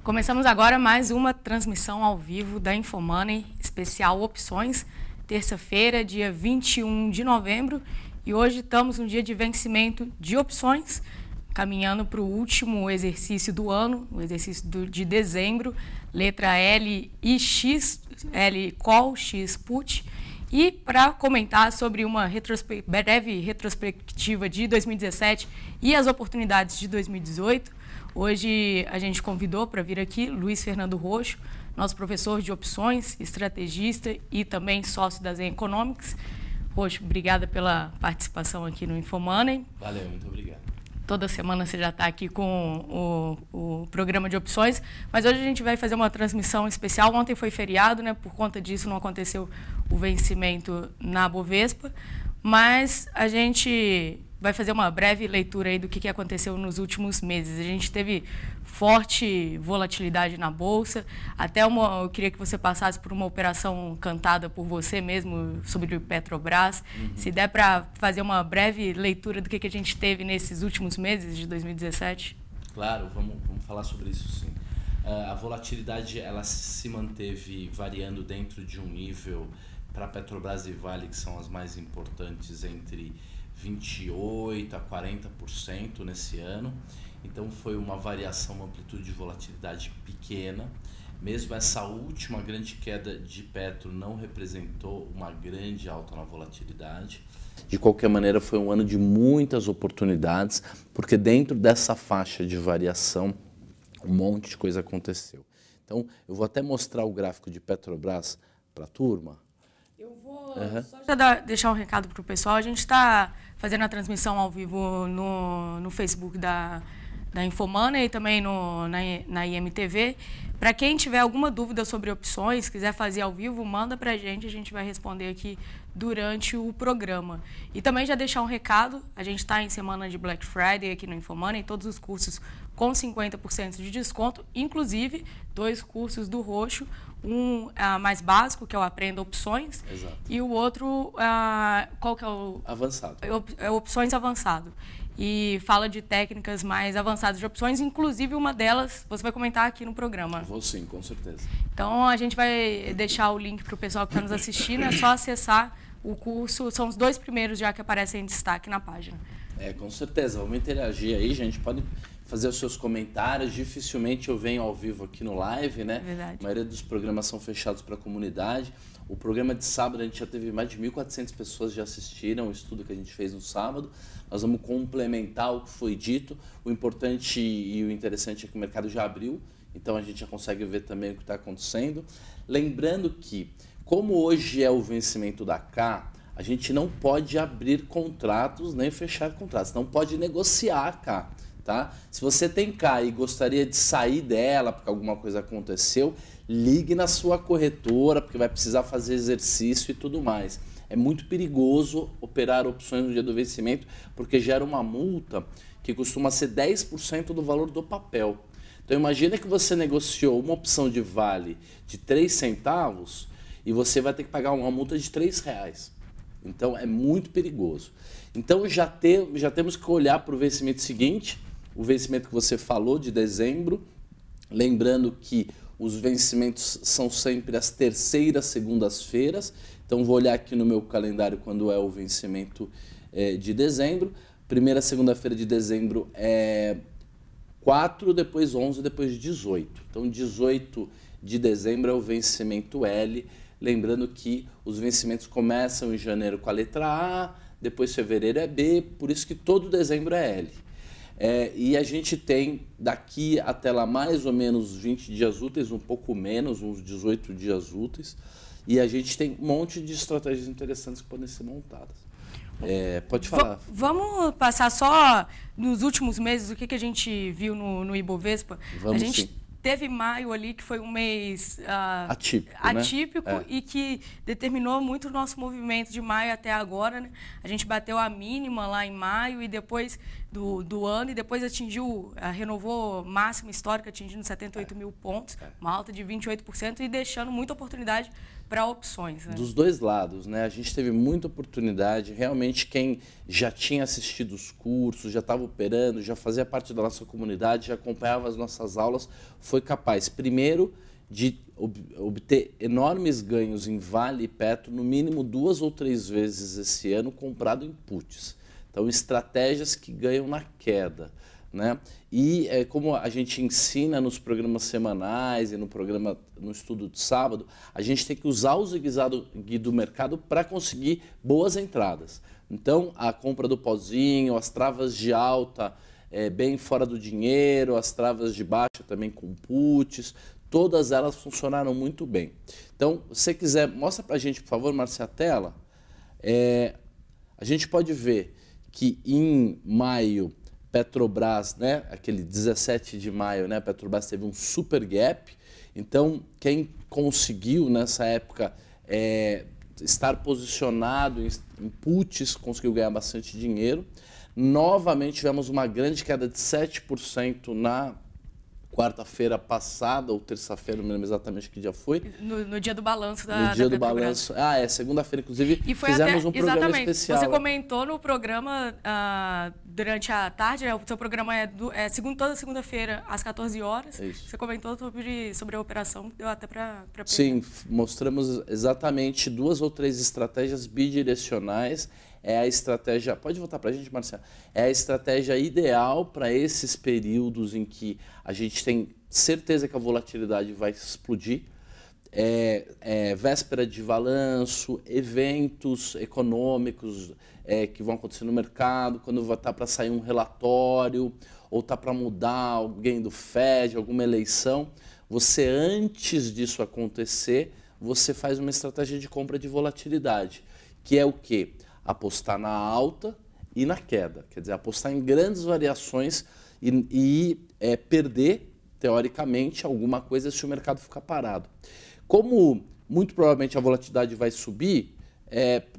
Começamos agora mais uma transmissão ao vivo da InfoMoney, especial Opções, terça-feira, dia 21 de novembro. E hoje estamos no dia de vencimento de opções, caminhando para o último exercício do ano, o exercício de dezembro, letra L e X, L Call, X Put. E para comentar sobre uma breve retrospectiva de 2017 e as oportunidades de 2018, hoje a gente convidou para vir aqui Luiz Fernando Roxo, nosso professor de opções, estrategista e também sócio da Zen Economics. Roxo, obrigada pela participação aqui no InfoMoney. Valeu, muito obrigado. Toda semana você já está aqui com o programa de opções, mas hoje a gente vai fazer uma transmissão especial. Ontem foi feriado, né? Por conta disso não aconteceu o vencimento na Bovespa, mas a gente vai fazer uma breve leitura aí do que aconteceu nos últimos meses. A gente teve forte volatilidade na Bolsa, eu queria que você passasse por uma operação cantada por você mesmo sobre o Petrobras. Se der para fazer uma breve leitura do que a gente teve nesses últimos meses de 2017. Claro, vamos falar sobre isso sim. A volatilidade ela se manteve variando dentro de um nível para Petrobras e Vale, que são as mais importantes, entre 28% a 40% nesse ano. Então foi uma variação, uma amplitude de volatilidade pequena. Mesmo essa última grande queda de Petro não representou uma grande alta na volatilidade. De qualquer maneira, foi um ano de muitas oportunidades, porque dentro dessa faixa de variação, um monte de coisa aconteceu. Então, eu vou até mostrar o gráfico de Petrobras para a turma. Eu vou só já deixar um recado para o pessoal. A gente está fazendo a transmissão ao vivo no Facebook da InfoMoney e também na IMTV. Para quem tiver alguma dúvida sobre opções, quiser fazer ao vivo, manda para a gente vai responder aqui durante o programa. E também já deixar um recado, a gente está em semana de Black Friday aqui no InfoMoney, todos os cursos com 50% de desconto, inclusive 2 cursos do Roxo, um mais básico, que é o Aprenda Opções. Exato. E o outro, qual que é o... Avançado. É Opções Avançado. E fala de técnicas mais avançadas de opções, inclusive uma delas você vai comentar aqui no programa. Vou sim, com certeza. Então a gente vai deixar o link para o pessoal que está nos assistindo, é só acessar o curso, são os 2 primeiros já que aparecem em destaque na página. Com certeza, vamos interagir aí, gente, pode fazer os seus comentários, dificilmente eu venho ao vivo aqui no live, né? Verdade. A maioria dos programas são fechados para a comunidade. O programa de sábado, a gente já teve mais de 1.400 pessoas que já assistiram o estudo que a gente fez no sábado. Nós vamos complementar o que foi dito. O importante e o interessante é que o mercado já abriu, então a gente já consegue ver também o que está acontecendo. Lembrando que, como hoje é o vencimento da K, a gente não pode abrir contratos nem fechar contratos, não pode negociar a K. Tá? Se você tem K e gostaria de sair dela porque alguma coisa aconteceu, ligue na sua corretora, porque vai precisar fazer exercício e tudo mais. É muito perigoso operar opções no dia do vencimento, porque gera uma multa que costuma ser 10% do valor do papel. Então imagina que você negociou uma opção de vale de 3 centavos e você vai ter que pagar uma multa de R$3. Então é muito perigoso. Então já temos que olhar para o vencimento seguinte, o vencimento que você falou de dezembro, lembrando que os vencimentos são sempre as terceiras segundas-feiras, então vou olhar aqui no meu calendário quando é o vencimento de dezembro. Primeira segunda-feira de dezembro é 4, depois 11, depois 18. Então 18 de dezembro é o vencimento L, lembrando que os vencimentos começam em janeiro com a letra A, depois fevereiro é B, por isso que todo dezembro é L. E a gente tem daqui até lá mais ou menos 20 dias úteis, um pouco menos, uns 18 dias úteis, e a gente tem um monte de estratégias interessantes que podem ser montadas. Pode falar. Vamos passar só nos últimos meses o que a gente viu no Ibovespa. Vamos, a gente sim. Teve maio ali, que foi um mês atípico, né? E que determinou muito o nosso movimento de maio até agora, né? A gente bateu a mínima lá em maio e depois do ano, e depois renovou máxima histórica, atingindo 78 mil pontos, uma alta de 28% e deixando muita oportunidade para opções. Né? Dos dois lados, né? A gente teve muita oportunidade. Realmente, quem já tinha assistido os cursos, já estava operando, já fazia parte da nossa comunidade, já acompanhava as nossas aulas, foi capaz, primeiro, de obter enormes ganhos em Vale e Petro, no mínimo 2 ou 3 vezes esse ano, comprado em puts. Então, estratégias que ganham na queda. Né? E como a gente ensina nos programas semanais e no estudo de sábado, a gente tem que usar o zigue-zague do mercado para conseguir boas entradas. Então, a compra do pozinho, as travas de alta bem fora do dinheiro, as travas de baixa também com puts, todas elas funcionaram muito bem. Então, se você quiser, mostra para a gente, por favor, Márcia, a tela. A gente pode ver que em maio, Petrobras, né, aquele 17 de maio, né, a Petrobras teve um super gap. Então, quem conseguiu nessa época estar posicionado em puts conseguiu ganhar bastante dinheiro. Novamente, tivemos uma grande queda de 7% na quarta-feira passada, ou terça-feira, não me lembro exatamente que dia foi. No dia do balanço da No dia do Petrobras. balanço. Segunda-feira, inclusive, e foi fizemos um programa exatamente, especial. Você comentou no programa durante a tarde, o seu programa toda segunda-feira, às 14 horas. Isso. Você comentou sobre a operação, deu até para pegar. Sim, mostramos exatamente 2 ou 3 estratégias bidirecionais. É a estratégia, pode voltar para a gente, Marcelo? É a estratégia ideal para esses períodos em que a gente tem certeza que a volatilidade vai explodir. Véspera de balanço, eventos econômicos que vão acontecer no mercado, quando vai estar para sair um relatório ou está para mudar alguém do FED, alguma eleição. Você, antes disso acontecer, você faz uma estratégia de compra de volatilidade, que é o quê? Apostar na alta e na queda. Quer dizer, apostar em grandes variações e perder, teoricamente, alguma coisa se o mercado ficar parado. Como muito provavelmente a volatilidade vai subir,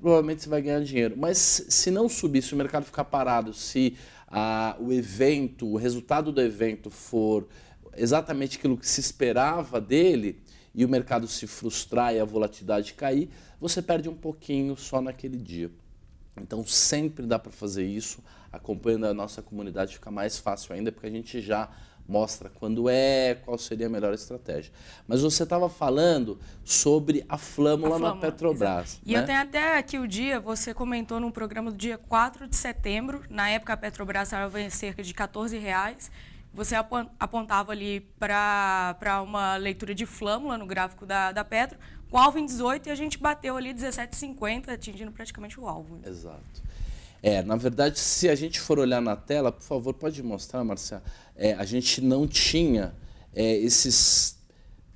provavelmente você vai ganhar dinheiro. Mas se não subir, se o mercado ficar parado, se o resultado do evento for exatamente aquilo que se esperava dele e o mercado se frustrar e a volatilidade cair, você perde um pouquinho só naquele dia. Então, sempre dá para fazer isso, acompanhando a nossa comunidade fica mais fácil ainda, porque a gente já mostra qual seria a melhor estratégia. Mas você estava falando sobre a flâmula na Petrobras. E eu tenho até aqui o dia, você comentou num programa do dia 4 de setembro, na época a Petrobras estava em cerca de R$14, você apontava ali para uma leitura de flâmula no gráfico da Petro, com alvo em 18 e a gente bateu ali 17,50, atingindo praticamente o alvo. Exato. Na verdade, se a gente for olhar na tela, por favor, pode mostrar, Marcelo, a gente não tinha esses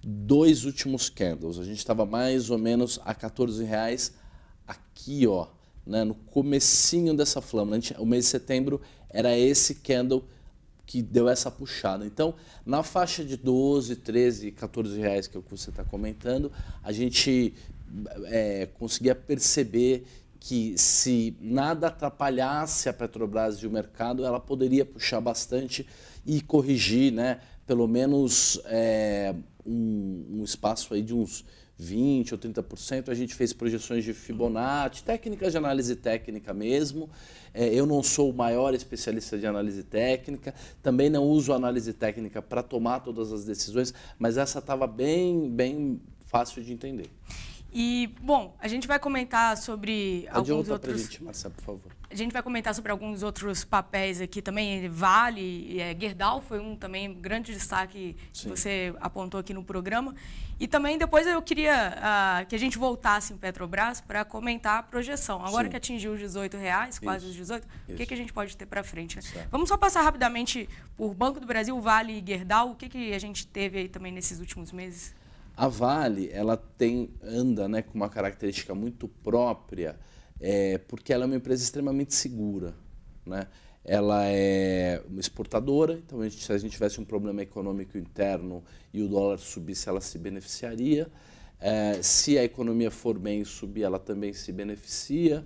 2 últimos candles. A gente estava mais ou menos a R$14 aqui, ó, né, no comecinho dessa flâmula. O mês de setembro era esse candle que deu essa puxada. Então, na faixa de 12, 13, 14 reais, que é o que você está comentando, a gente conseguia perceber que se nada atrapalhasse a Petrobras e o mercado, ela poderia puxar bastante e corrigir, né, pelo menos um espaço aí de uns 20% ou 30%, a gente fez projeções de Fibonacci, técnicas de análise técnica mesmo. Eu não sou o maior especialista de análise técnica, também não uso análise técnica para tomar todas as decisões, mas essa estava bem fácil de entender. E, bom, a gente vai comentar sobre alguns outros... Pra gente, Marcelo, por favor. A gente vai comentar sobre alguns outros papéis aqui também. Vale, Gerdau foi um também grande destaque que você apontou aqui no programa. E também depois eu queria que a gente voltasse em Petrobras para comentar a projeção. Agora que atingiu os R$18, quase os 18, o que a gente pode ter para frente? Né? Vamos só passar rapidamente por Banco do Brasil, Vale e Gerdau. O que a gente teve aí também nesses últimos meses? A Vale, ela anda, né, com uma característica muito própria, porque ela é uma empresa extremamente segura, né? Ela é uma exportadora, então se a gente tivesse um problema econômico interno e o dólar subisse, ela se beneficiaria. Se a economia for bem e subir, ela também se beneficia.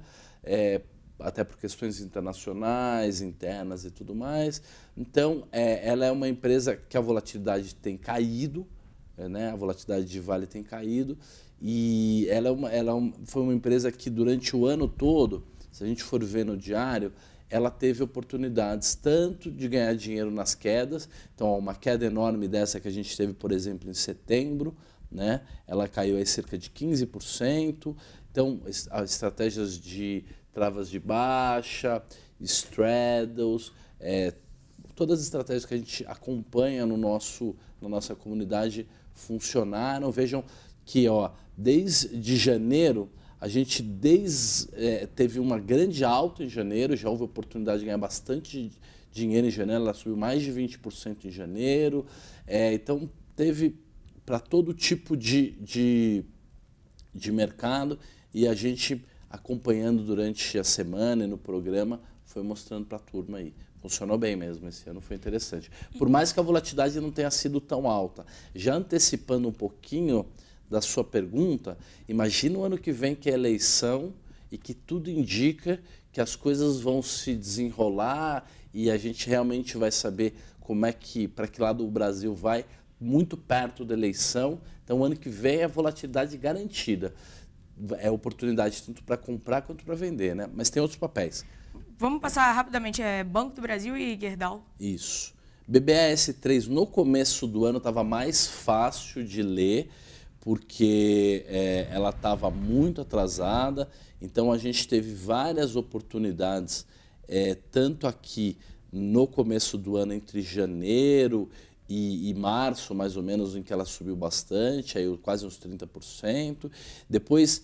até por questões internacionais, internas e tudo mais. Então, ela é uma empresa que a volatilidade tem caído, né? A volatilidade de Vale tem caído, e foi uma empresa que durante o ano todo, se a gente for ver no diário, ela teve oportunidades tanto de ganhar dinheiro nas quedas, então uma queda enorme dessa que a gente teve, por exemplo, em setembro, né? Ela caiu aí cerca de 15%, então as estratégias de travas de baixa, straddles, todas as estratégias que a gente acompanha na nossa comunidade funcionaram. Vejam que desde janeiro, a gente teve uma grande alta em janeiro, já houve oportunidade de ganhar bastante dinheiro em janeiro, ela subiu mais de 20% em janeiro. Então, teve para todo tipo de mercado, e a gente acompanhando durante a semana e no programa foi mostrando para a turma aí. Funcionou bem mesmo, esse ano foi interessante. Por mais que a volatilidade não tenha sido tão alta. Já antecipando um pouquinho da sua pergunta, imagina o ano que vem que é eleição e que tudo indica que as coisas vão se desenrolar e a gente realmente vai saber para que lado o Brasil vai, muito perto da eleição. Então, ano que vem é volatilidade garantida. É oportunidade tanto para comprar quanto para vender, né? Mas tem outros papéis. Vamos passar rapidamente, Banco do Brasil e Gerdau. Isso. BBAS3 no começo do ano estava mais fácil de ler, porque ela estava muito atrasada, então a gente teve várias oportunidades, tanto aqui no começo do ano, entre janeiro e março, mais ou menos, em que ela subiu bastante, aí quase uns 30%. Depois,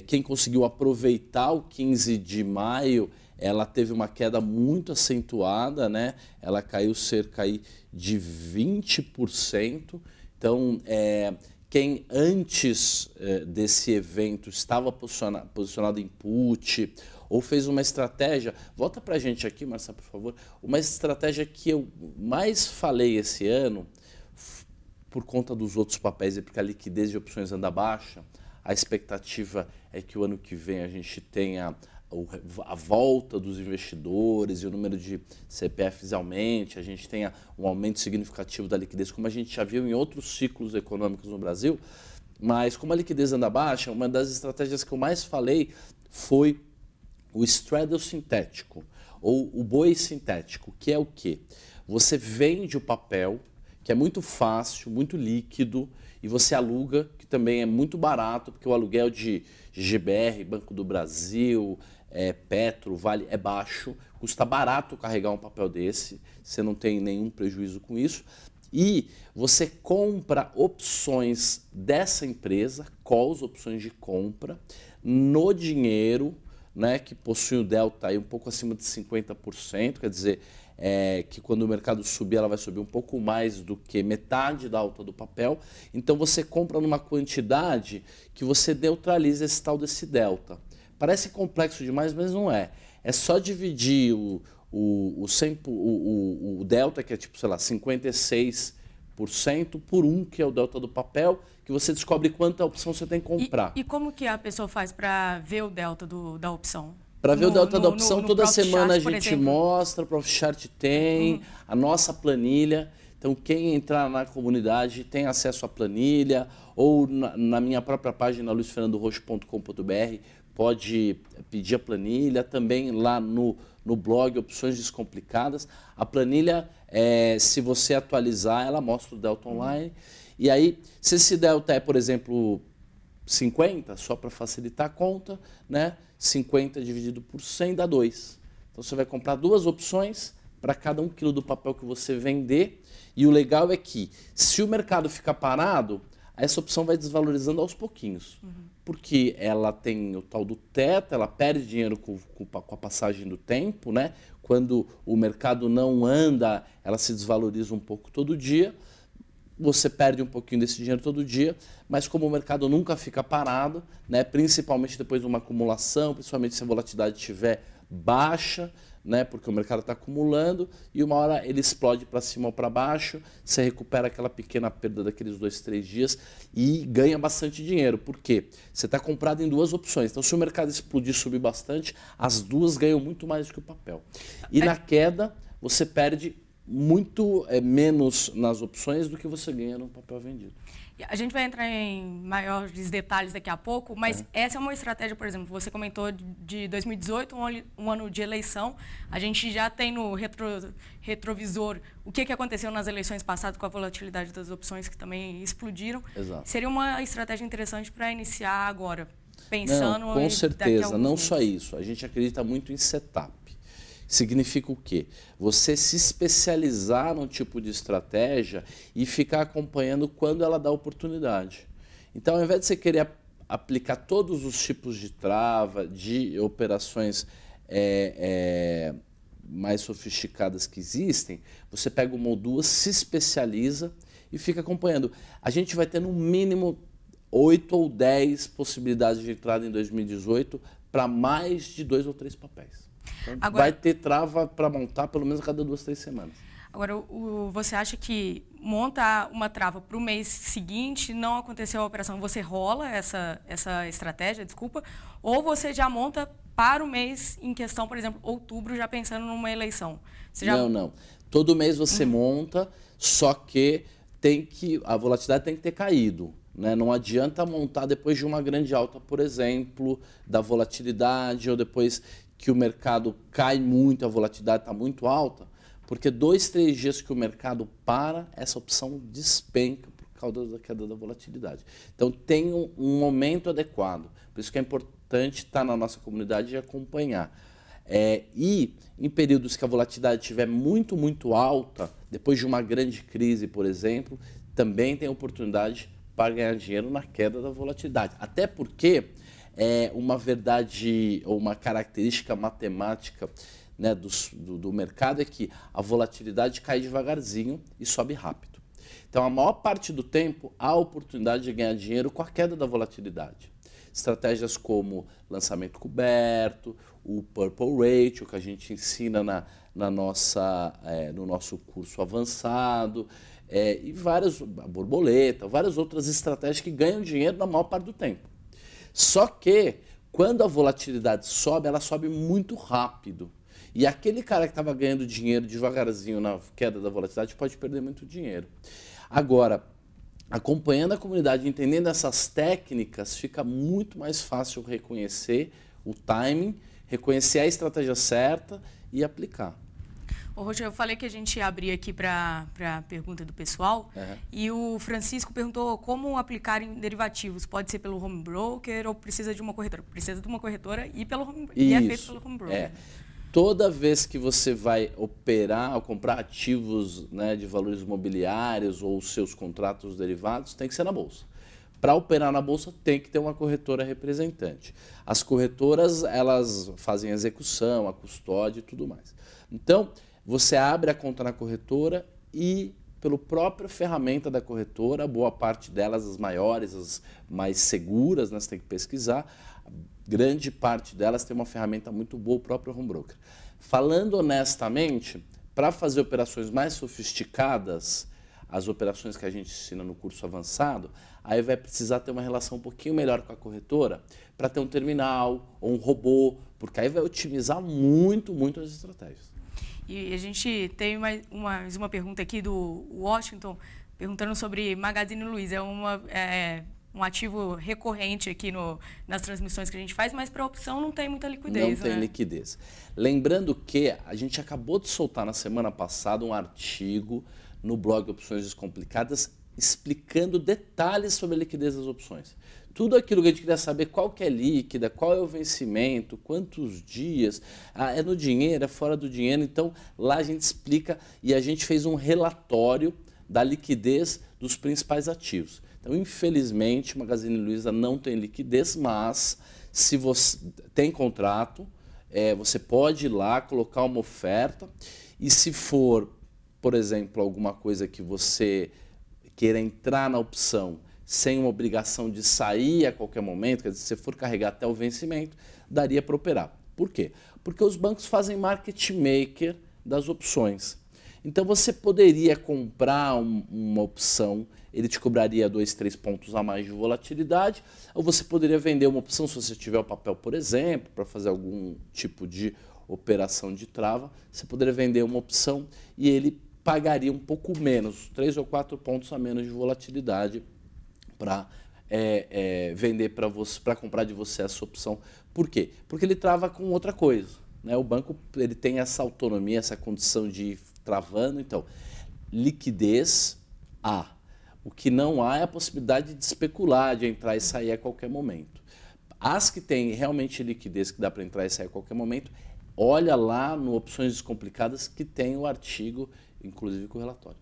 quem conseguiu aproveitar o 15 de maio, ela teve uma queda muito acentuada, né? Ela caiu cerca aí de 20%. Então, quem antes desse evento estava posicionado em put ou fez uma estratégia, volta para a gente aqui, Marcelo, por favor, uma estratégia que eu mais falei esse ano, por conta dos outros papéis e porque a liquidez de opções anda baixa, a expectativa é que o ano que vem a gente tenha a volta dos investidores e o número de CPFs aumente, a gente tenha um aumento significativo da liquidez, como a gente já viu em outros ciclos econômicos no Brasil. Mas como a liquidez anda baixa, uma das estratégias que eu mais falei foi o straddle sintético, ou o boi sintético, que é o quê? Você vende o papel, que é muito fácil, muito líquido, e você aluga, que também é muito barato, porque o aluguel de GBR, Banco do Brasil, Petro, Vale, é baixo, custa barato carregar um papel desse, você não tem nenhum prejuízo com isso. E você compra opções dessa empresa, calls, opções de compra, no dinheiro, né, que possui o delta aí um pouco acima de 50%, quer dizer, que quando o mercado subir, ela vai subir um pouco mais do que metade da alta do papel. Então você compra numa quantidade que você neutraliza esse tal desse delta. Parece complexo demais, mas não é. É só dividir o delta, que é tipo, sei lá, 56%, por 1, que é o delta do papel, que você descobre quanta opção você tem que comprar. E como que a pessoa faz para ver o delta da opção? Para ver o delta da opção, toda semana a gente exemplo. mostra, o Profit Chart tem, a nossa planilha. Então, quem entrar na comunidade tem acesso à planilha, ou na minha própria página, luisfernandorocho.com.br, pode pedir a planilha. Também lá no blog Opções Descomplicadas. A planilha, se você atualizar, ela mostra o delta online. E aí, se esse delta é, por exemplo, 50, só para facilitar a conta, né? 50 dividido por 100 dá 2. Então você vai comprar 2 opções para cada 1 quilo do papel que você vender. E o legal é que, se o mercado ficar parado, essa opção vai desvalorizando aos pouquinhos. Porque ela tem o tal do teto, ela perde dinheiro com a passagem do tempo, né? Quando o mercado não anda, ela se desvaloriza um pouco todo dia. Você perde um pouquinho desse dinheiro todo dia, mas como o mercado nunca fica parado, né, principalmente depois de uma acumulação, principalmente se a volatilidade estiver baixa, né? Porque o mercado está acumulando e uma hora ele explode para cima ou para baixo, você recupera aquela pequena perda daqueles 2, 3 dias e ganha bastante dinheiro. Por quê? Você está comprado em duas opções. Então, se o mercado explodir e subir bastante, as duas ganham muito mais do que o papel. E na queda, você perde muito menos nas opções do que você ganha no papel vendido. A gente vai entrar em maiores detalhes daqui a pouco, mas essa é uma estratégia, por exemplo, você comentou de 2018, um ano de eleição, a gente já tem no retrovisor o que aconteceu nas eleições passadas com a volatilidade das opções que também explodiram. Exato. Seria uma estratégia interessante para iniciar agora, pensando... Não, com certeza, não meses. só isso, a gente acredita muito em setup. Significa o quê? Você se especializar num tipo de estratégia e ficar acompanhando quando ela dá oportunidade. Então, ao invés de você querer aplicar todos os tipos de trava, de operações mais sofisticadas que existem, você pega uma ou duas, se especializa e fica acompanhando. A gente vai ter no mínimo 8 ou 10 possibilidades de entrada em 2018 para mais de 2 ou 3 papéis. Então, agora, vai ter trava para montar pelo menos a cada 2, 3 semanas. Agora, você acha que monta uma trava para o mês seguinte, não aconteceu a operação, você rola essa estratégia, desculpa, ou você já monta para o mês em questão, por exemplo, outubro, já pensando numa eleição? Não. Todo mês você monta, só que a volatilidade tem que ter caído. Né? Não adianta montar depois de uma grande alta, por exemplo, da volatilidade, ou depois que o mercado cai muito, a volatilidade está muito alta, porque 2, 3 dias que o mercado para, essa opção despenca por causa da queda da volatilidade. Então tem um momento adequado, por isso que é importante estar na nossa comunidade e acompanhar. E em períodos que a volatilidade estiver muito, muito alta, depois de uma grande crise, por exemplo, também tem oportunidade para ganhar dinheiro na queda da volatilidade. Até porque uma verdade ou uma característica matemática, né, do mercado é que a volatilidade cai devagarzinho e sobe rápido. Então, a maior parte do tempo, há a oportunidade de ganhar dinheiro com a queda da volatilidade. Estratégias como lançamento coberto, o Purple Ratio, que a gente ensina no nosso curso avançado, e a borboleta, várias outras estratégias que ganham dinheiro na maior parte do tempo. Só que, quando a volatilidade sobe, ela sobe muito rápido. E aquele cara que estava ganhando dinheiro devagarzinho na queda da volatilidade pode perder muito dinheiro. Agora, acompanhando a comunidade, entendendo essas técnicas, fica muito mais fácil reconhecer o timing, reconhecer a estratégia certa e aplicar. Ô, Roger, eu falei que a gente ia abrir aqui para a pergunta do pessoal, e o Francisco perguntou como aplicar em derivativos. Pode ser pelo home broker ou precisa de uma corretora? Precisa de uma corretora e é feito pelo home broker. Toda vez que você vai operar ou comprar ativos, né, de valores imobiliários ou seus contratos derivados, tem que ser na Bolsa. Para operar na Bolsa, tem que ter uma corretora representante. As corretoras, elas fazem a execução, a custódia e tudo mais. Então, você abre a conta na corretora e, pela própria ferramenta da corretora, boa parte delas, as maiores, as mais seguras, né, você tem que pesquisar, grande parte delas tem uma ferramenta muito boa, o próprio home broker. Falando honestamente, para fazer operações mais sofisticadas, as operações que a gente ensina no curso avançado, aí vai precisar ter uma relação um pouquinho melhor com a corretora para ter um terminal ou um robô, porque aí vai otimizar muito, muito as estratégias. E a gente tem mais uma pergunta aqui do Washington, perguntando sobre Magazine Luiza. É um ativo recorrente aqui nas transmissões que a gente faz, mas para a opção não tem muita liquidez. Não tem liquidez. Lembrando que a gente acabou de soltar na semana passada um artigo no blog Opções Descomplicadas explicando detalhes sobre a liquidez das opções. Tudo aquilo que a gente queria saber, qual que é líquida, qual é o vencimento, quantos dias, é no dinheiro, é fora do dinheiro. Então, lá a gente explica e a gente fez um relatório da liquidez dos principais ativos. Então, infelizmente, Magazine Luiza não tem liquidez, mas se você tem contrato, você pode ir lá, colocar uma oferta e se for, por exemplo, alguma coisa que você queira entrar na opção sem uma obrigação de sair a qualquer momento, quer dizer, se você for carregar até o vencimento, daria para operar. Por quê? Porque os bancos fazem market maker das opções. Então você poderia comprar uma opção, ele te cobraria 2, 3 pontos a mais de volatilidade, ou você poderia vender uma opção, se você tiver o papel, por exemplo, para fazer algum tipo de operação de trava, você poderia vender uma opção e ele pagaria um pouco menos, 3 ou 4 pontos a menos de volatilidade para vender para você, para comprar de você essa opção. Por quê? Porque ele trava com outra coisa, né? O banco ele tem essa autonomia, essa condição de ir travando. Então, liquidez há. O que não há é a possibilidade de especular, de entrar e sair a qualquer momento. As que têm realmente liquidez, que dá para entrar e sair a qualquer momento, olha lá no Opções Descomplicadas que tem o artigo, inclusive com o relatório.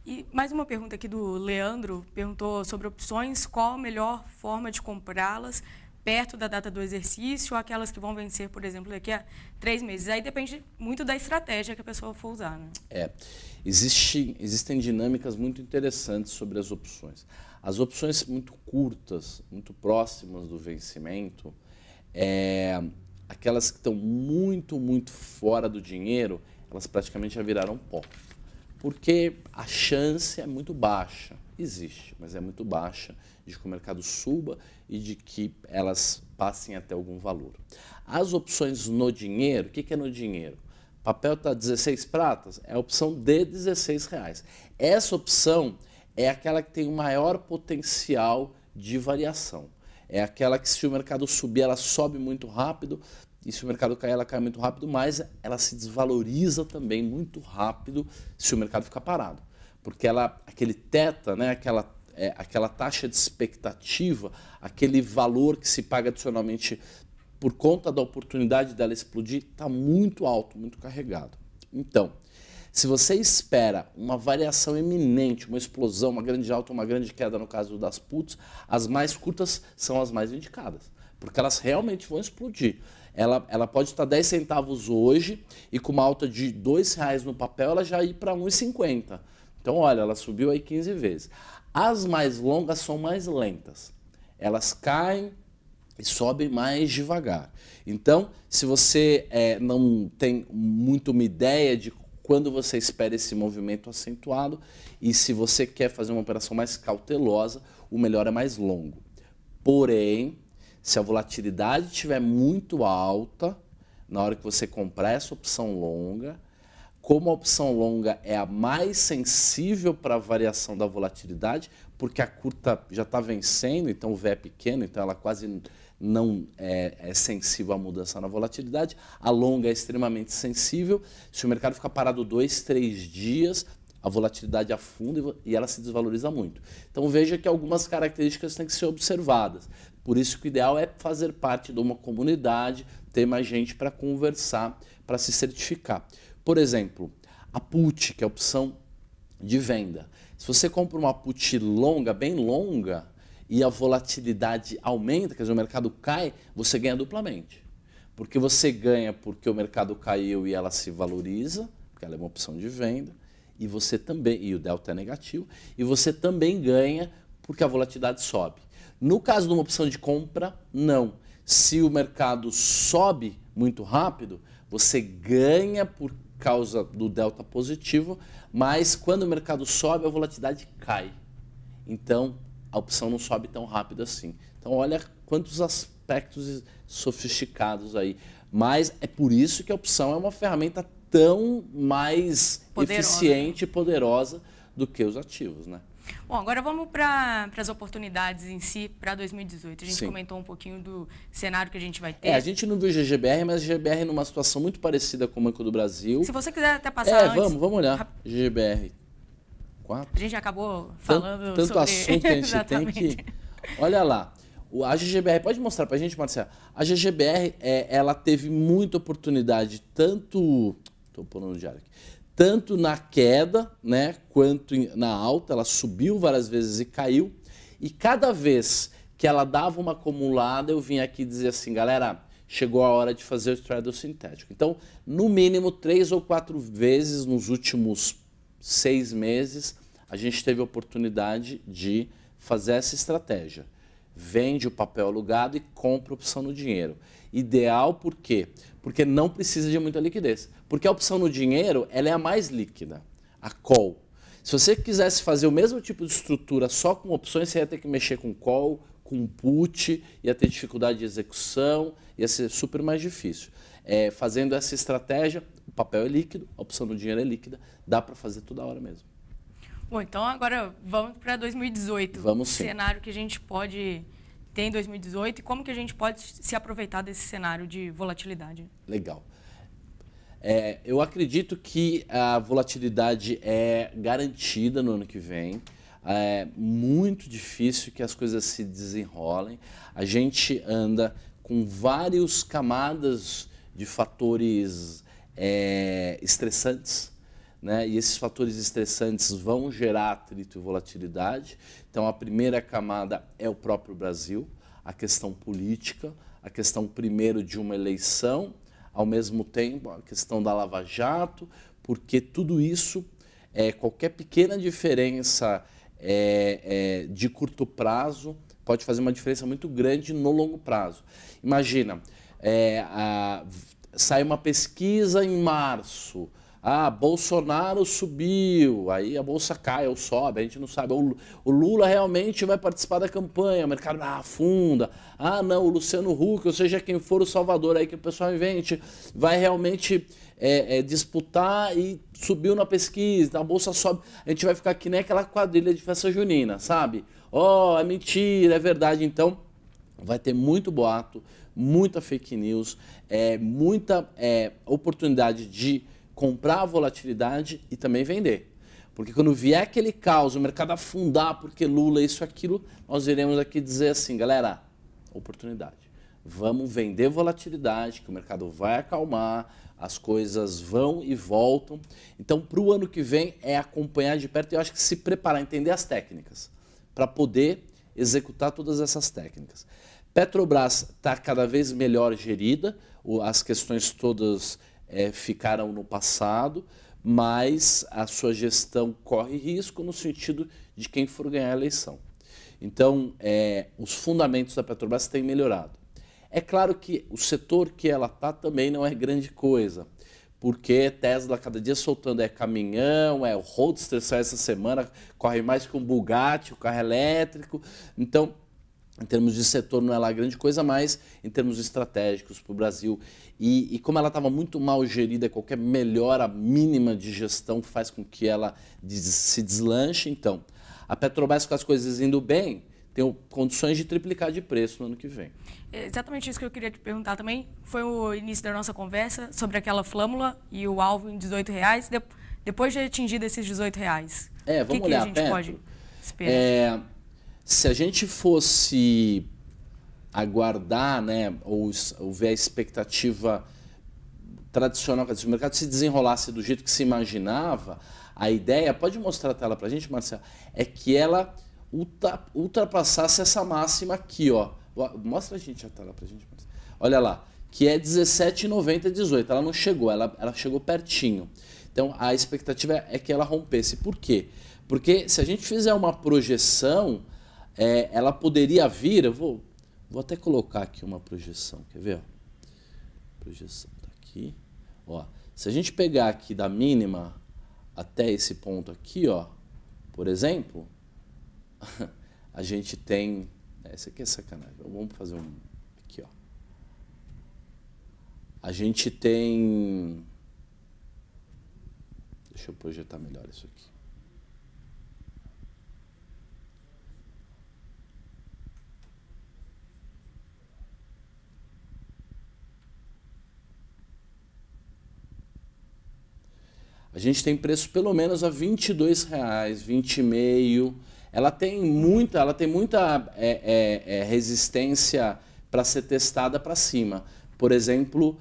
E mais uma pergunta aqui do Leandro, perguntou sobre opções, qual a melhor forma de comprá-las perto da data do exercício, ou aquelas que vão vencer, por exemplo, daqui a 3 meses. Aí depende muito da estratégia que a pessoa for usar, né? Existem dinâmicas muito interessantes sobre as opções. As opções muito curtas, muito próximas do vencimento, aquelas que estão muito, muito fora do dinheiro, elas praticamente já viraram pó. Porque a chance é muito baixa, existe, mas é muito baixa de que o mercado suba e de que elas passem até algum valor. As opções no dinheiro, o que é no dinheiro? O papel está 16 pratas, é a opção de R$16. Essa opção é aquela que tem o maior potencial de variação. É aquela que, se o mercado subir, ela sobe muito rápido, e se o mercado cair, ela cai muito rápido, mas ela se desvaloriza também muito rápido se o mercado ficar parado. Porque aquele θ, né, aquela taxa de expectativa, aquele valor que se paga adicionalmente por conta da oportunidade dela explodir, está muito alto, muito carregado. Então, se você espera uma variação eminente, uma explosão, uma grande alta, uma grande queda no caso das puts, as mais curtas são as mais indicadas, porque elas realmente vão explodir. Ela pode estar 10 centavos hoje e com uma alta de R$2 no papel, ela já ir para 1,50. Então, olha, ela subiu aí 15 vezes. As mais longas são mais lentas. Elas caem e sobem mais devagar. Então, se você não tem muito uma ideia de quando você espera esse movimento acentuado e se você quer fazer uma operação mais cautelosa, o melhor é mais longo. Porém, se a volatilidade estiver muito alta, na hora que você comprar essa opção longa, como a opção longa é a mais sensível para a variação da volatilidade, porque a curta já está vencendo, então o V é pequeno, então ela quase não é sensível à mudança na volatilidade. A longa é extremamente sensível. Se o mercado ficar parado 2, 3 dias, a volatilidade afunda e ela se desvaloriza muito. Então veja que algumas características têm que ser observadas. Por isso que o ideal é fazer parte de uma comunidade, ter mais gente para conversar, para se certificar. Por exemplo, a put, que é a opção de venda. Se você compra uma put longa, bem longa, e a volatilidade aumenta, quer dizer, o mercado cai, você ganha duplamente. Porque você ganha porque o mercado caiu e ela se valoriza, porque ela é uma opção de venda, e você também, e o delta é negativo, e você também ganha porque a volatilidade sobe. No caso de uma opção de compra, não. Se o mercado sobe muito rápido, você ganha por causa do delta positivo, mas quando o mercado sobe, a volatilidade cai. Então, a opção não sobe tão rápido assim. Então, olha quantos aspectos sofisticados aí. Mas é por isso que a opção é uma ferramenta tão mais eficiente e poderosa do que os ativos, né? Bom, agora vamos para as oportunidades em si para 2018. A gente comentou um pouquinho do cenário que a gente vai ter. A gente não viu o GGBR, mas o GGBR numa situação muito parecida com o Banco do Brasil. Se você quiser até passar antes... Vamos olhar. GGBR 4. A gente acabou falando tanto sobre... assunto que a gente tem que... Olha lá. A GGBR, pode mostrar para a gente, Marcelo? A GGBR, ela teve muita oportunidade, tanto... Estou pondo no diário aqui. Tanto na queda, né, quanto na alta, ela subiu várias vezes e caiu. E cada vez que ela dava uma acumulada, eu vinha aqui dizer assim, galera, chegou a hora de fazer o straddle sintético. Então, no mínimo 3 ou 4 vezes nos últimos 6 meses, a gente teve a oportunidade de fazer essa estratégia. Vende o papel alugado e compra a opção no dinheiro. Ideal por quê? porque não precisa de muita liquidez. Porque a opção no dinheiro, ela é a mais líquida, a call. Se você quisesse fazer o mesmo tipo de estrutura só com opções, você ia ter que mexer com call, com put, ia ter dificuldade de execução, ia ser super mais difícil. Fazendo essa estratégia, o papel é líquido, a opção no dinheiro é líquida, dá para fazer toda hora mesmo. Bom, então agora vamos para 2018. Vamos sim. O cenário que a gente pode ter em 2018 e como que a gente pode se aproveitar desse cenário de volatilidade. Legal. Eu acredito que a volatilidade é garantida no ano que vem. É muito difícil que as coisas se desenrolem. A gente anda com várias camadas de fatores estressantes, né? E esses fatores estressantes vão gerar atrito e volatilidade. Então, a primeira camada é o próprio Brasil, a questão política, a questão primeiro de uma eleição, ao mesmo tempo a questão da Lava Jato, porque tudo isso, qualquer pequena diferença de curto prazo pode fazer uma diferença muito grande no longo prazo. Imagina, sai uma pesquisa em março, Bolsonaro subiu, aí a bolsa cai ou sobe, a gente não sabe. O Lula realmente vai participar da campanha, o mercado afunda. Não, o Luciano Huck, ou seja, quem for o salvador aí que o pessoal invente, vai realmente disputar e subiu na pesquisa, a bolsa sobe. A gente vai ficar que nem aquela quadrilha de festa junina, sabe? É mentira, é verdade. Então, vai ter muito boato, muita fake news, muita oportunidade de comprar a volatilidade e também vender. Porque quando vier aquele caos, o mercado afundar porque Lula, isso, aquilo, nós iremos aqui dizer assim, galera, oportunidade. Vamos vender volatilidade, que o mercado vai acalmar, as coisas vão e voltam. Então, para o ano que vem, é acompanhar de perto e eu acho que se preparar, entender as técnicas, para poder executar todas essas técnicas. Petrobras está cada vez melhor gerida, as questões todas ficaram no passado, mas a sua gestão corre risco no sentido de quem for ganhar a eleição. Então, os fundamentos da Petrobras têm melhorado. É claro que o setor que ela está também não é grande coisa, porque Tesla cada dia soltando caminhão, o Roadster sai essa semana, corre mais que um Bugatti, o carro elétrico. Então, em termos de setor não é lá grande coisa, mas em termos estratégicos para o Brasil. E como ela estava muito mal gerida, qualquer melhora mínima de gestão faz com que ela se deslanche. Então, a Petrobras com as coisas indo bem, tem condições de triplicar de preço no ano que vem. É exatamente isso que eu queria te perguntar também. Foi o início da nossa conversa sobre aquela flâmula e o alvo em R$18. Depois de atingido esses R$18, vamos olhar, que a gente pode esperar? Se a gente fosse aguardar, né, ou ver a expectativa tradicional, se o mercado se desenrolasse do jeito que se imaginava, a ideia, pode mostrar a tela para a gente, Marcelo, é que ela ultrapassasse essa máxima aqui, ó. Mostra a gente a tela para a gente, Marcelo. Olha lá, que é 17,90, 18. Ela não chegou, ela chegou pertinho. Então, a expectativa é que ela rompesse. Por quê? Porque se a gente fizer uma projeção, ela poderia vir, eu vou até colocar aqui uma projeção, quer ver? Projeção tá aqui. Se a gente pegar aqui da mínima até esse ponto aqui, por exemplo, a gente tem... Esse aqui é sacanagem, vamos fazer um... Aqui, a gente tem... Deixa eu projetar melhor isso aqui. A gente tem preço pelo menos a R$22, R$20,5. Ela tem muita resistência para ser testada para cima. Por exemplo,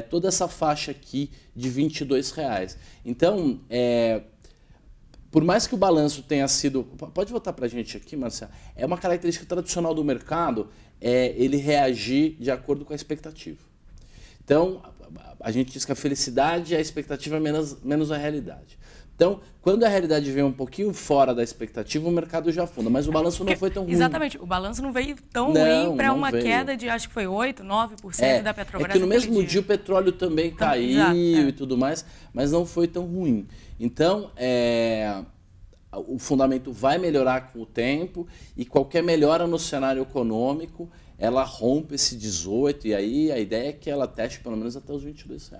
toda essa faixa aqui de R$22. Então, por mais que o balanço tenha sido... Pode voltar para a gente aqui, Marcelo? É uma característica tradicional do mercado, ele reagir de acordo com a expectativa. Então, a gente diz que a felicidade é a expectativa menos a realidade. Então, quando a realidade vem um pouquinho fora da expectativa, o mercado já afunda. Mas o balanço não foi tão ruim. Exatamente. O balanço não veio tão ruim para uma queda de, acho que foi 8%, 9% da Petrobras. É que no mesmo dia o petróleo também caiu e tudo mais, mas não foi tão ruim. Então, o fundamento vai melhorar com o tempo e qualquer melhora no cenário econômico, ela rompe esse 18 e aí a ideia é que ela teste pelo menos até os R$22.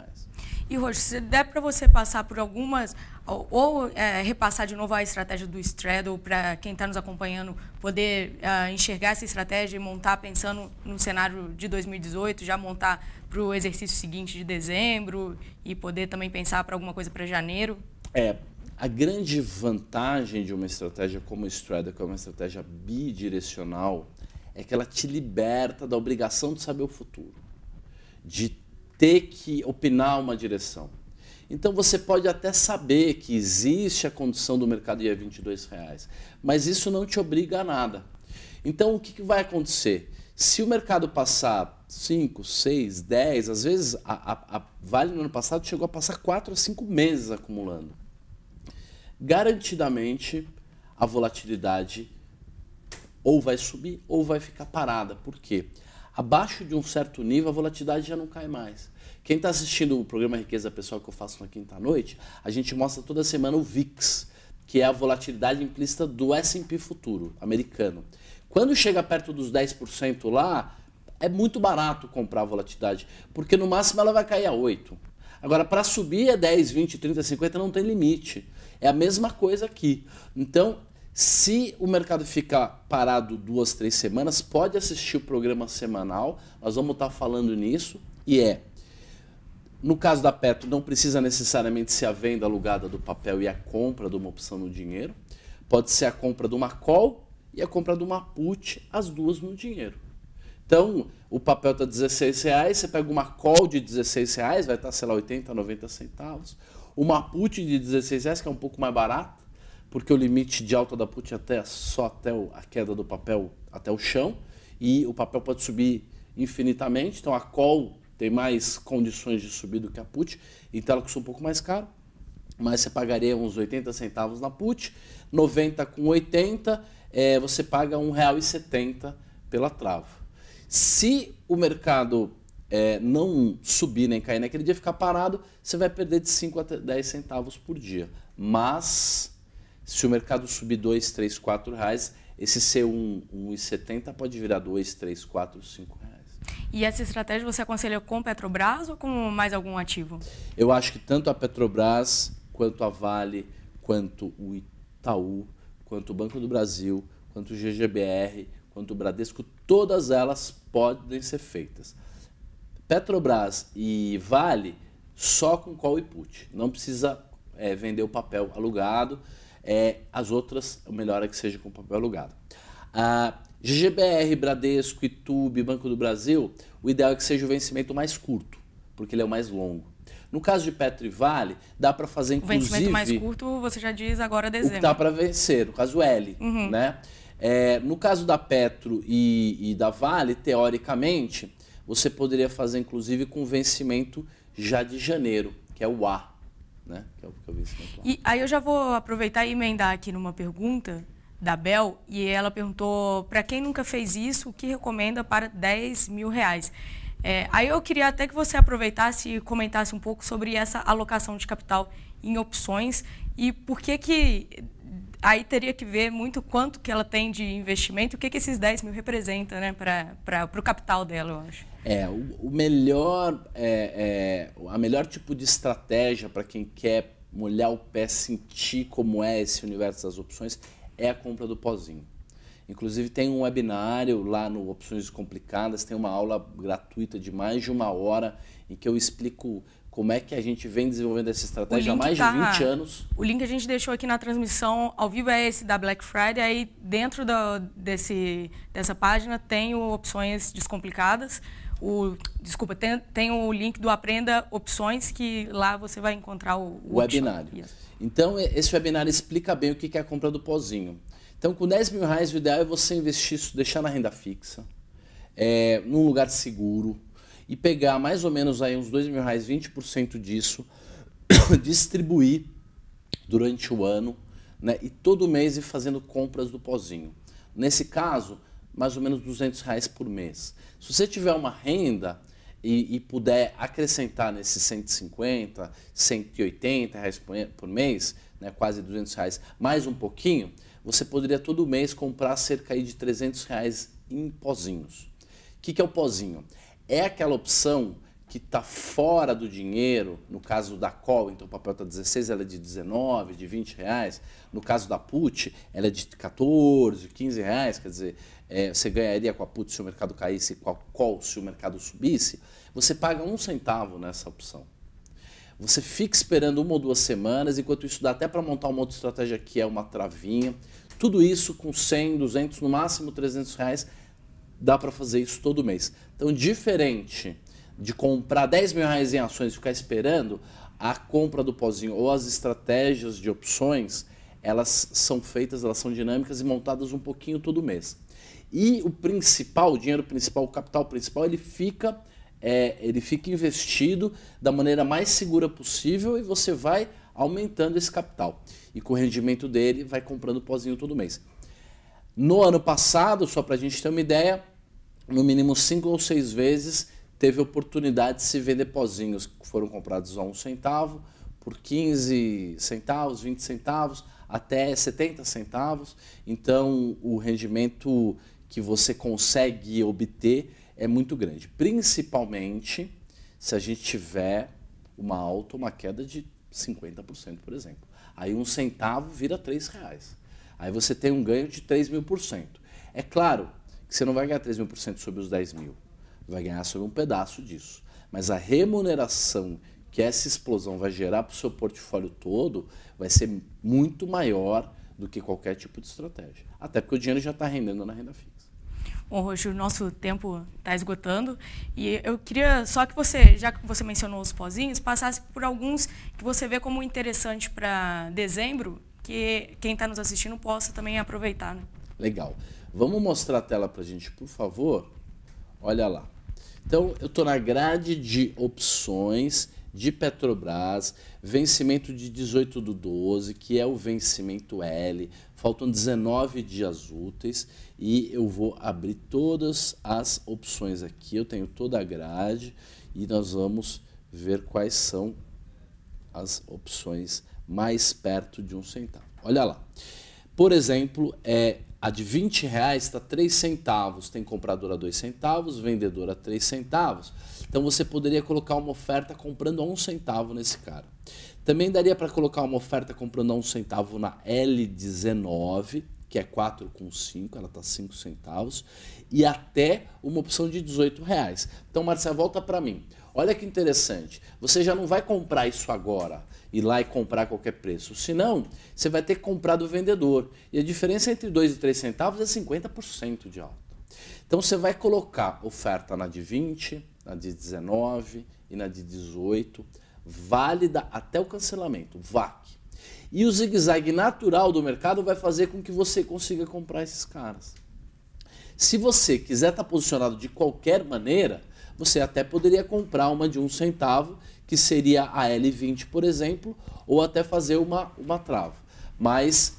E, Roger, se der para você passar por algumas, ou repassar de novo a estratégia do Straddle para quem está nos acompanhando poder enxergar essa estratégia e montar pensando no cenário de 2018, já montar para o exercício seguinte de dezembro e poder também pensar para alguma coisa para janeiro? A grande vantagem de uma estratégia como o Straddle, que é uma estratégia bidirecional, é que ela te liberta da obrigação de saber o futuro, de ter que opinar uma direção. Então você pode até saber que existe a condição do mercado ir a R$22, mas isso não te obriga a nada. Então o que vai acontecer? Se o mercado passar 5, 6, 10, às vezes a Vale no ano passado chegou a passar 4 a 5 meses acumulando. Garantidamente a volatilidade ou vai subir ou vai ficar parada. Por quê? Abaixo de um certo nível, a volatilidade já não cai mais. Quem está assistindo o programa Riqueza Pessoal que eu faço na quinta-noite, a gente mostra toda semana o VIX, que é a volatilidade implícita do S&P futuro americano. Quando chega perto dos 10% lá, é muito barato comprar a volatilidade, porque no máximo ela vai cair a 8%. Agora, para subir é 10, 20, 30, 50, não tem limite. É a mesma coisa aqui. Então, se o mercado ficar parado 2, 3 semanas, pode assistir o programa semanal, nós vamos estar falando nisso, no caso da Petro, não precisa necessariamente ser a venda alugada do papel e a compra de uma opção no dinheiro, pode ser a compra de uma call e a compra de uma put, as duas no dinheiro. Então, o papel está R$16, você pega uma call de R$16, vai estar, sei lá, 80, 90 centavos, uma put de R$16, que é um pouco mais barata, porque o limite de alta da put é só até a queda do papel, até o chão, e o papel pode subir infinitamente, então a call tem mais condições de subir do que a put, então ela custa um pouco mais caro, mas você pagaria uns 80 centavos na put, 90 com 80, você paga R$1,70 pela trava. Se o mercado não subir nem cair naquele dia, ficar parado, você vai perder de 5 a 10 centavos por dia, mas se o mercado subir 2, 3, 4 reais, esse ser 1,70 pode virar 2, 3, 4, 5 reais. E essa estratégia você aconselha com Petrobras ou com mais algum ativo? Eu acho que tanto a Petrobras, quanto a Vale, quanto o Itaú, quanto o Banco do Brasil, quanto o GGBR, quanto o Bradesco, todas elas podem ser feitas. Petrobras e Vale só com call e put. Não precisa vender o papel alugado. As outras, o melhor é que seja com papel alugado. GGBR, Bradesco, Itaú, Banco do Brasil, o ideal é que seja o vencimento mais curto, porque ele é o mais longo. No caso de Petro e Vale, dá para fazer inclusive... O vencimento mais curto, você já diz agora dezembro. O que dá para vencer, no caso L, né? No caso da Petro e da Vale, teoricamente, você poderia fazer inclusive com vencimento já de janeiro, que é o A, né? Que é o vencimento A. E aí eu já vou aproveitar e emendar aqui numa pergunta da Bel, e ela perguntou, para quem nunca fez isso, o que recomenda para R$10 mil? Aí eu queria até que você aproveitasse e comentasse um pouco sobre essa alocação de capital em opções e por que aí teria que ver muito quanto que ela tem de investimento, o que esses 10 mil representam, né, para o capital dela, eu acho. A melhor tipo de estratégia para quem quer molhar o pé, sentir como é esse universo das opções, é a compra do pozinho. Inclusive tem um webinário lá no Opções Descomplicadas, tem uma aula gratuita de mais de 1 hora em que eu explico como é que a gente vem desenvolvendo essa estratégia há mais de 20 anos. O link a gente deixou aqui na transmissão ao vivo é esse da Black Friday, aí dentro dessa página tem o Opções Descomplicadas, tem o link do Aprenda Opções, que lá você vai encontrar o webinário. Então, esse webinário explica bem o que é a compra do pozinho. Então, com R$10 mil, o ideal é você investir isso, deixar na renda fixa, num lugar seguro, e pegar mais ou menos aí uns R$2 mil, 20% disso, distribuir durante o ano, né? E todo mês ir fazendo compras do pozinho. Nesse caso, mais ou menos R$200 por mês. Se você tiver uma renda e puder acrescentar nesses 150, R$180 por mês, né, quase R$200, mais um pouquinho, você poderia todo mês comprar cerca aí de R$300 em pozinhos. O que é o pozinho? É aquela opção que está fora do dinheiro. No caso da call, então o papel está 16, ela é de 19, de R$20. No caso da put, ela é de 14, R$15, quer dizer, você ganharia com a put se o mercado caísse, com a call se o mercado subisse. Você paga 1 centavo nessa opção. Você fica esperando 1 ou 2 semanas, enquanto isso dá até para montar uma outra estratégia que é uma travinha. Tudo isso com 100, 200, no máximo R$300, dá para fazer isso todo mês. Então, diferente de comprar R$10 mil em ações e ficar esperando, a compra do pozinho ou as estratégias de opções, elas são feitas, elas são dinâmicas e montadas um pouquinho todo mês. E o principal, o dinheiro principal, o capital principal, ele fica investido da maneira mais segura possível e você vai aumentando esse capital. E com o rendimento dele, vai comprando pozinho todo mês. No ano passado, só para a gente ter uma ideia, no mínimo 5 ou 6 vezes teve oportunidade de se vender pozinhos que foram comprados a 1 centavo, por 15 centavos, 20 centavos, até 70 centavos. Então, o rendimento que você consegue obter é muito grande. Principalmente se a gente tiver uma alta, uma queda de 50%, por exemplo. Aí 1 centavo vira R$3. Aí você tem um ganho de 3.000%. É claro que você não vai ganhar 3.000% sobre os 10 mil. Vai ganhar sobre um pedaço disso. Mas a remuneração que essa explosão vai gerar para o seu portfólio todo vai ser muito maior do que qualquer tipo de estratégia. Até porque o dinheiro já está rendendo na renda fixa. Bom, Roxo, o nosso tempo está esgotando e eu queria só que você, já que você mencionou os pozinhos, passasse por alguns que você vê como interessante para dezembro, que quem está nos assistindo possa também aproveitar. Né? Legal. Vamos mostrar a tela para a gente, por favor? Olha lá. Então, eu estou na grade de opções de Petrobras, vencimento de 18/12, que é o vencimento L. Faltam 19 dias úteis e eu vou abrir todas as opções aqui. Eu tenho toda a grade e nós vamos ver quais são as opções mais perto de 1 centavo. Olha lá. Por exemplo, a de R$20 está 3 centavos, tem comprador a 2 centavos, vendedor a 3 centavos. Então você poderia colocar uma oferta comprando a 1 centavo nesse cara. Também daria para colocar uma oferta comprando a 1 centavo na L19, que é 4,5, ela está 5 centavos, e até uma opção de R$18. Então, Marcelo, volta para mim. Olha que interessante, você já não vai comprar isso agora, ir lá e comprar a qualquer preço, senão você vai ter que comprar do vendedor. E a diferença entre 2 e 3 centavos é 50% de alta. Então você vai colocar oferta na de 20, na de 19 e na de 18, válida até o cancelamento, VAC. E o zigue-zague natural do mercado vai fazer com que você consiga comprar esses caras. Se você quiser estar posicionado de qualquer maneira, você até poderia comprar uma de 1 centavo, que seria a L20, por exemplo, ou até fazer uma trava. Mas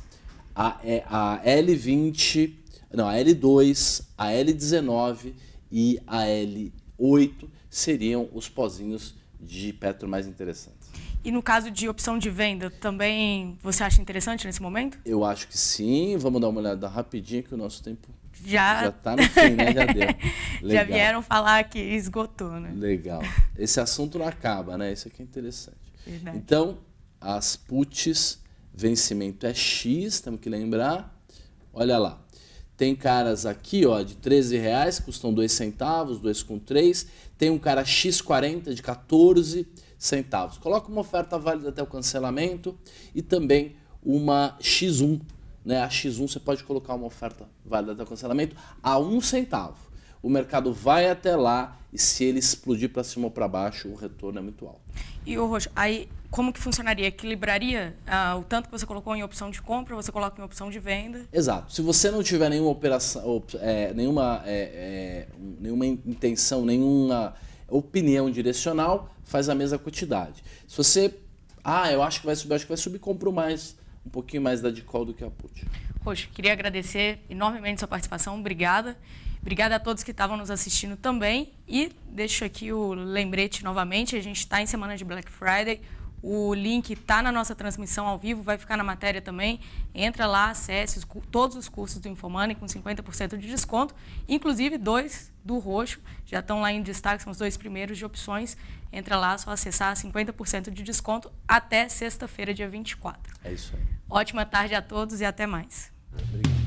a L20, não, a L2, a L19 e a L8 seriam os pozinhos de Petro mais interessantes. E no caso de opção de venda, também você acha interessante nesse momento? Eu acho que sim. Vamos dar uma olhada rapidinho que o nosso tempo já está no fim, né? Já deu. Legal. Já vieram falar que esgotou, né? Legal. Esse assunto não acaba, né? Isso aqui é interessante. Verdade. Então, as puts, vencimento é X, temos que lembrar. Olha lá. Tem caras aqui, ó, de R$13, custam 2 centavos, 2,3. Tem um cara X40 de 14 centavos. Coloca uma oferta válida até o cancelamento e também uma X1. Né? A X1 você pode colocar uma oferta válida até o cancelamento a 1 centavo. O mercado vai até lá e se ele explodir para cima ou para baixo, o retorno é muito alto. E o Roxo, aí como que funcionaria? Equilibraria o tanto que você colocou em opção de compra, você coloca em opção de venda? Exato. Se você não tiver nenhuma operação, nenhuma intenção, nenhuma opinião direcional, faz a mesma quantidade. Se você Eu acho que vai subir, compro mais, um pouquinho mais da Dicol do que a Put. Roxo, queria agradecer enormemente sua participação, obrigada. Obrigada a todos que estavam nos assistindo também. E deixo aqui o lembrete novamente, a gente está em semana de Black Friday. O link está na nossa transmissão ao vivo, vai ficar na matéria também. Entra lá, acesse todos os cursos do Infomoney com 50% de desconto. Inclusive 2 do Roxo, já estão lá em destaque, são os 2 primeiros de opções. Entra lá, só acessar 50% de desconto até sexta-feira, dia 24. É isso aí. Ótima tarde a todos e até mais. Obrigado.